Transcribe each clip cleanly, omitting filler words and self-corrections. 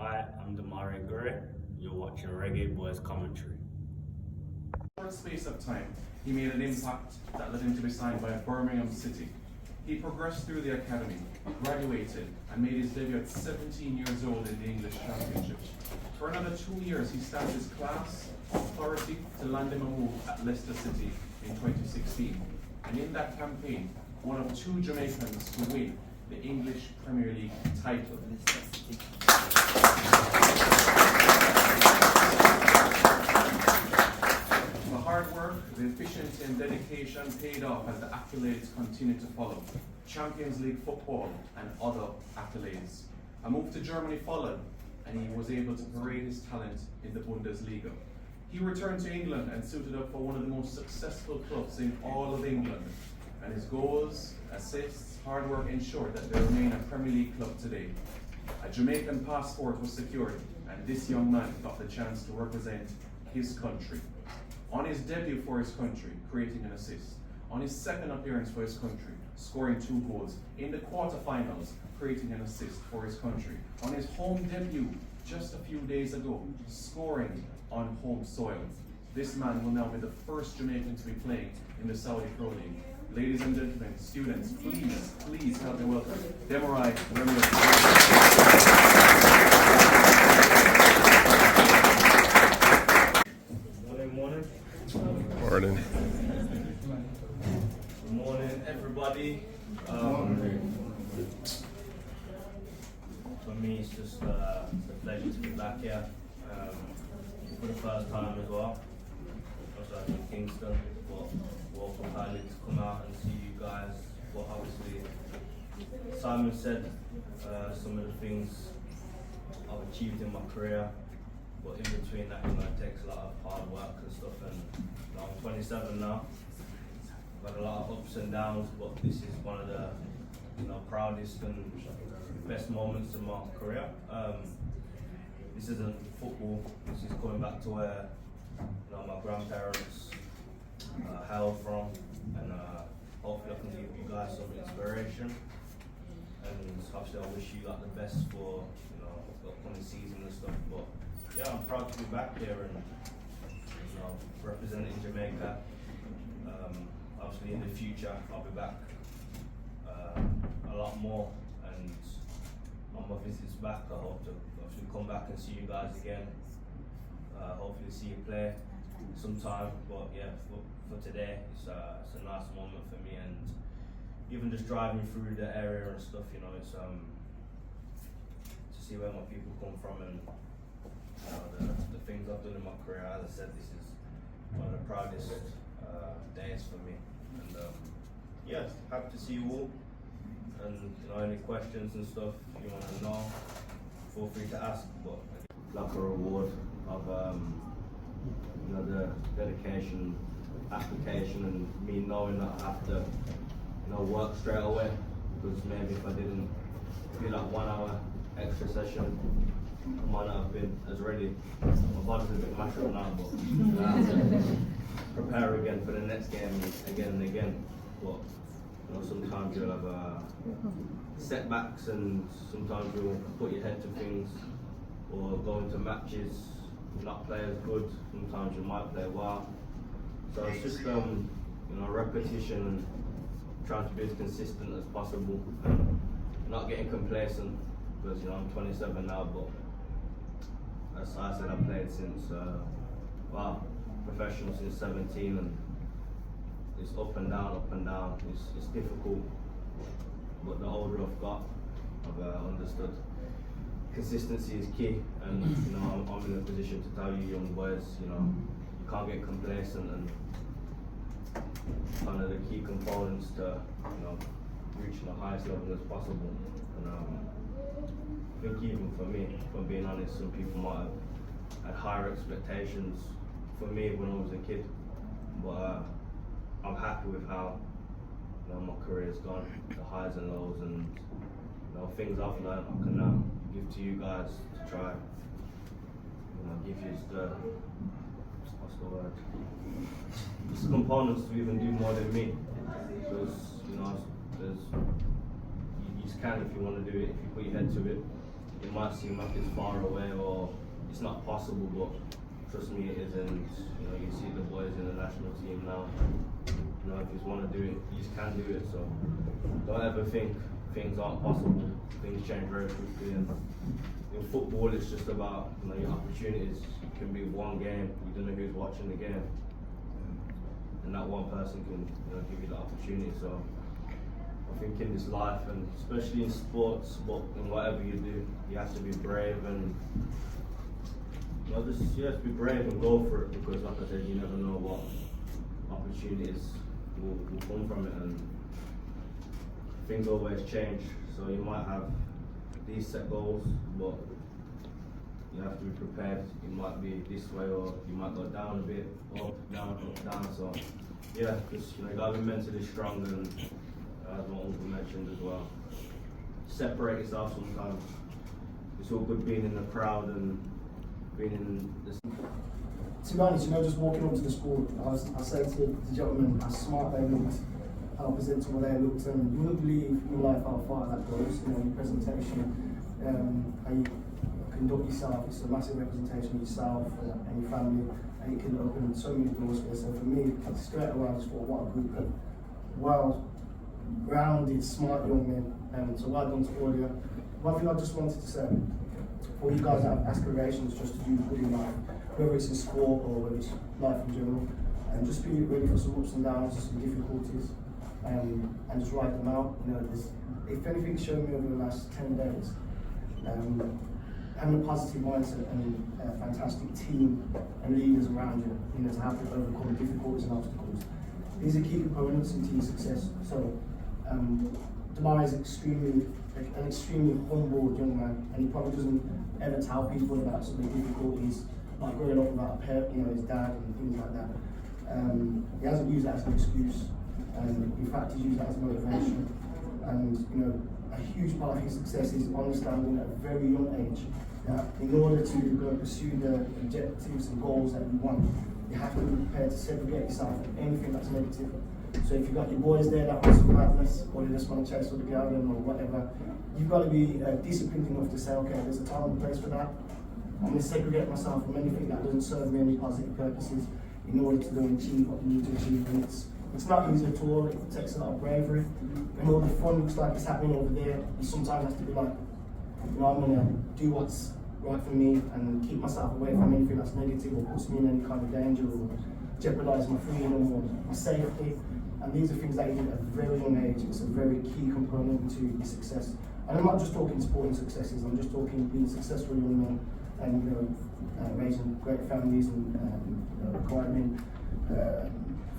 Hi, I'm Demarai. You're watching Reggae Boys Commentary. In a short space of time, he made an impact that led him to be signed by Birmingham City. He progressed through the academy, graduated, and made his debut at 17 years old in the English Championship. For another 2 years, he stamped his class, authority to land him a move at Leicester City in 2016. And in that campaign, one of two Jamaicans to win the English Premier League title. The hard work, the efficiency and dedication paid off as the accolades continue to follow. Champions League football and other accolades. A move to Germany followed, and he was able to parade his talent in the Bundesliga. He returned to England and suited up for one of the most successful clubs in all of England. And his goals, assists, hard work ensured that they remain a Premier League club today. A Jamaican passport was secured, and this young man got the chance to represent his country. On his debut for his country, creating an assist. On his second appearance for his country, scoring 2 goals. In the quarterfinals, creating an assist for his country. On his home debut, just a few days ago, scoring on home soil. This man will now be the first Jamaican to be playing in the Saudi Pro League. Ladies and gentlemen, students, please help me welcome Demarai. Morning. Morning. Good morning, everybody. For me, it's just a pleasure to be back here for the first time as well. I was like in Kingston, but welcome kindly to come out and see you guys. But obviously, Simon said some of the things I've achieved in my career, but in between that, it takes a lot of hard work and stuff. And I'm 27 now. I've had a lot of ups and downs, but this is one of the proudest and best moments in my career. This isn't football. This is going back to where my grandparents hailed from, and hopefully I can give you guys some inspiration. And obviously I wish you the best for the upcoming season and stuff. But yeah, I'm proud to be back here and representing Jamaica. Obviously in the future I'll be back a lot more, and on my visits back I hope to obviously come back and see you guys again. Hopefully see you play sometime. But yeah, for today it's a nice moment for me, and even just driving through the area and stuff, it's to see where my people come from and the things I've done in my career. As I said, this is one of the proudest days for me, and yeah, happy to see you all. And any questions and stuff you want to know, feel free to ask. But like a reward of the dedication, application, and me knowing that I have to work straight away, because maybe if I didn't do that 1 hour extra session, I might not have been as ready. My body's a bit mashed up now, but I have to prepare again for the next game again and again. But sometimes you'll have setbacks, and sometimes you'll put your head to things, or go into matches not play as good. Sometimes you might play well. So it's just repetition and trying to be as consistent as possible, and not getting complacent, because I'm 27 now, but as I said, I've played since professional since 17, and it's up and down. It's difficult, but the older I've got, I've understood consistency is key, and I'm in a position to tell you young boys, you can't get complacent, and kind of the key components to reaching the highest level as possible. And I think even for me, if I'm being honest, some people might have had higher expectations for me when I was a kid, but I'm happy with how my career's gone, the highs and lows, and things I've learned I can now give to you guys to try, give you what's the word? Just components to even do more than me, because you just can if you want to do it, if you put your head to it. it might seem like it's far away or it's not possible, but trust me, it isn't. You know, you see the boys in the national team now. You know, if you just want to do it, you just can do it. So don't ever think things aren't possible. Things change very quickly, and in football, it's just about, you know, your opportunities. It can be one game. You don't know who's watching the game, and that one person can, you know, give you the opportunity. So I think in this life, and especially in sports, but in whatever you do, you have to be brave and, you know, you have to be brave and go for it, because like I said, you never know what opportunities will come from it, and things always change. So you might have these set goals, but you have to be prepared. It might be this way, or you might go down a bit, up, down, up, down. So yeah, because you know, you gotta be mentally strong, and as what Uncle mentioned as well, separate yourself sometimes. It's all good being in the crowd and being in this. To be honest, you know, just walking up to the school, I said to the gentlemen how smart they looked, how presentable they looked, and you wouldn't believe in life how far that goes. You know, your presentation, how you conduct yourself, it's a massive representation of yourself and your family, and it can open so many doors for you. So for me, straight away, I just thought, what a group of well-rounded, smart young men. So well done to all of you. One thing I just wanted to say, for you guys that have aspirations just to do good in life, whether it's in sport or whether it's life in general, and just be ready for some ups and downs, some difficulties, and just write them out. You know, if anything showed me over the last 10 days, having a positive mindset and a fantastic team and leaders around you, you know, to have to overcome difficulties and obstacles. These are key components into your success. So, Demarai is an extremely humble young man, and he probably doesn't ever tell people about some of the difficulties, like growing up without a parent, you know, his dad and things like that. He hasn't used that as an excuse, and in fact, he's used that as motivation. And you know, a huge part of his success is understanding at a very young age that in order to go pursue the objectives and goals that you want, you have to be prepared to segregate yourself from anything that's negative. So if you've got your boys there that want some madness, or they just want to chase for the garden or whatever, you've got to be disciplined enough to say, okay, there's a time and place for that. I'm going to segregate myself from anything that doesn't serve me any positive purposes in order to go and achieve what you need to achieve. And it's not easy at all. It takes a lot of bravery. When all the fun looks like it's happening over there, you sometimes have to be like, you know, I'm going to do what's right for me and keep myself away from anything that's negative or puts me in any kind of danger or jeopardize my freedom or my safety. And these are things that you do at a very young age. It's a very key component to your success. And I'm not just talking sporting successes, I'm just talking being successful young men and, you know, raising great families and acquiring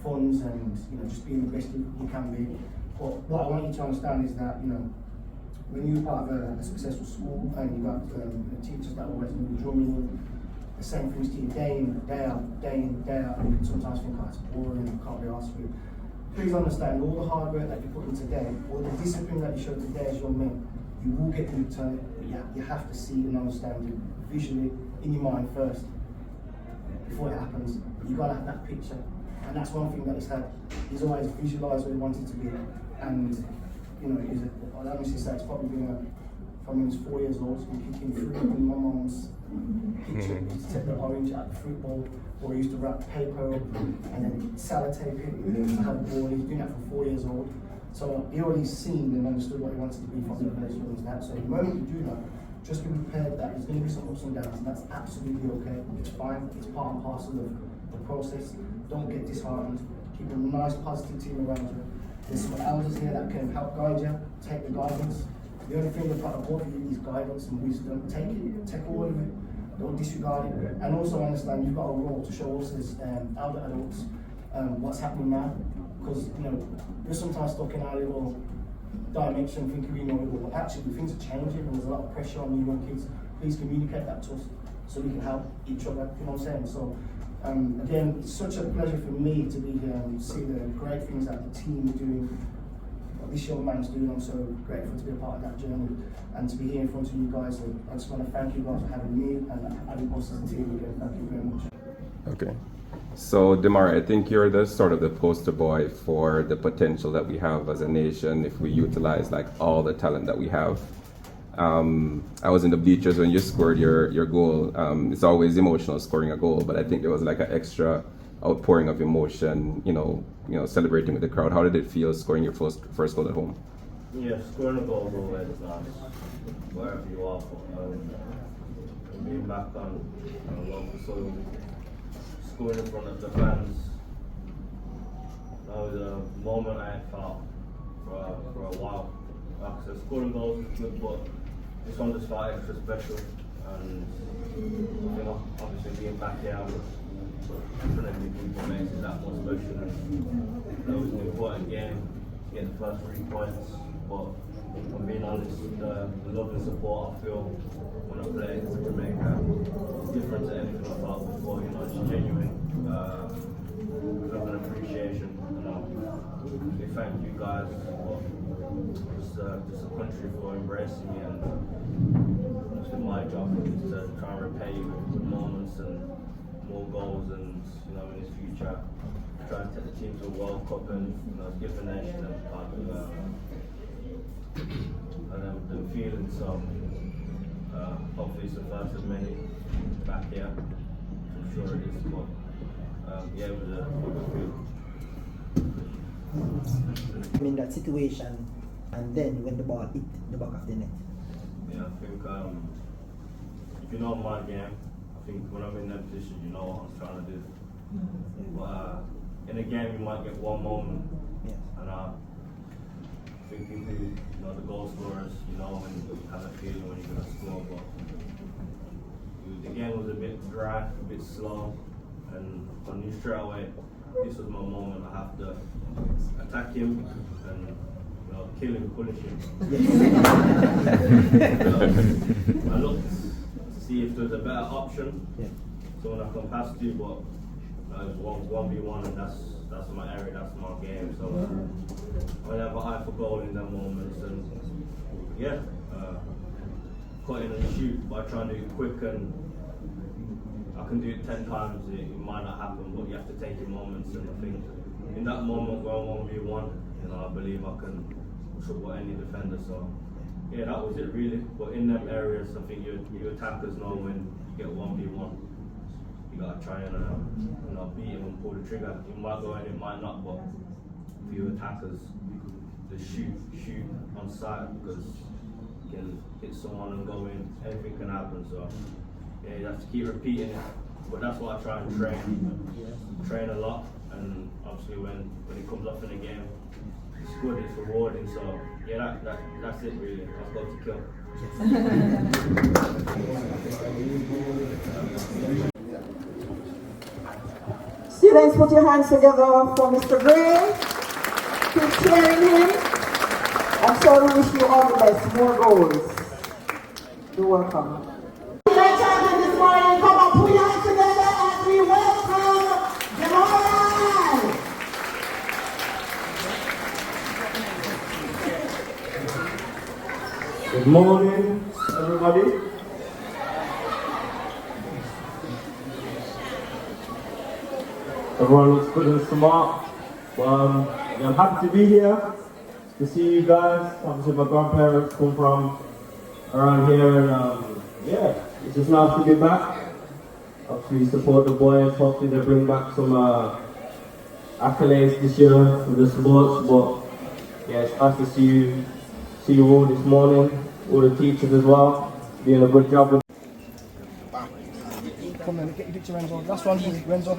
funds and, you know, just being the best you can be. But what I want you to understand is that, you know, when you're part of a successful school and you've got teachers that always do the drumming, the same things to you day in, day out, and you can sometimes think, oh, it's boring, I can't be asked for it. Please understand, all the hard work that you put in today, all the discipline that you showed today as young men, you will get the return, but you have to see and understand it visually in your mind first, before it happens. You've got to have that picture. And that's one thing that he's had. He's always visualised where he wanted to be. And, you know, I'd honestly say it's probably been from when he was 4 years old, he's been picking fruit in my mum's kitchen. He used to take the orange out of the fruit bowl, or he used to wrap paper up and then sellotape it to have a ball. He was doing that from 4 years old. So he already seen and understood what he wanted to be from the place where he's at. So the moment you do that, just be prepared that there's going to be some ups and downs, and that's absolutely okay. It's fine. It's part and parcel of the process. Don't get disheartened. Keep a nice positive team around you. There's some elders here that can help guide you. Take the guidance. The only thing they've got above you is guidance and wisdom. Take it. Take all of it. Don't disregard it. And also understand you've got a role to show us as elder adults what's happening now. Because, you know, we're sometimes stuck in our little dimension thinking we know it all. But actually, things are changing and there's a lot of pressure on you young kids. Please communicate that to us so we can help each other. You know what I'm saying? So, again, it's such a pleasure for me to be here and see the great things that the team are doing, what this young man's doing. I'm so grateful to be a part of that journey and to be here in front of you guys. So I just want to thank you guys for having me and having us as a team again. Thank you very much. Okay. So, Demarai, I think you're the sort of the poster boy for the potential that we have as a nation if we utilize like all the talent that we have. I was in the bleachers when you scored your goal. It's always emotional scoring a goal, but I think there was like an extra outpouring of emotion, celebrating with the crowd. How did it feel scoring your first goal at home? Yeah, scoring a goal is always nice, wherever you are. Being back on local soil, scoring in front of the fans, that was a moment I had felt for a while. Like I said, scoring goals is good, but this one just felt extra special. And obviously being back here in front of people makes it that more special. And it was an important game, get the first 3 points. But if I'm being honest, the love and support I feel when I play against Jamaica is different to anything I felt before. It's genuine love and appreciation. We thank you guys for just a country for embracing me, and it's been my job is to try and repay you with moments and more goals, and in this future try and take the team to a World Cup and give the nation a part of the feeling. So hopefully it's the first of many back here. I'm sure it is, but yeah, it was a good feeling. In that situation, and then when the ball hit the back of the net. Yeah, I think if you know my game, I think when I'm in that position, you know what I'm trying to do. But in a game, you might get one moment, and I think people, the goal scorers, when you have a feeling when you're going to score. But the game was a bit dry, a bit slow, and I knew straight away this was my moment. I have to attack him and kill him, punish him. I looked to see if there's a better option, someone I can pass to, but it was 1v1, and that's my area, that's my game. So I have an eye for goal in them moments, and cut in and shoot, but I try and do it quick, and I can do it 10 times, it might not happen, but you have to take your moments. And I think in that moment where I'm 1v1, I believe I can trouble any defender. So yeah, that was it really. But in them areas, I think you attackers know when you get 1v1, you gotta try and beat him and pull the trigger. It might go and it might not, but for you attackers, just shoot on sight, because you can hit someone and go in, anything can happen. So yeah, you have to keep repeating it, but that's what I try and train a lot, and obviously when it comes up in a game, it's good, it's rewarding. So yeah, that's it really. I've got to kill. Students, put your hands together for Mr. Gray. Keep cheering him. I'm sure we wish you all the best, more goals. You're welcome. This morning, come on, put your hands together as we welcome Demarai. Good morning, everybody. Everyone looks good and smart. I'm happy to be here to see you guys. Obviously, my grandparents come from around here, and it's just nice to be back. Obviously, support the boys. Hopefully, they bring back some accolades this year for the sports. But yeah, it's nice to see you all this morning, all the teachers as well, doing a good job. Come on, get your picture, Renzo. Last one, Renzo.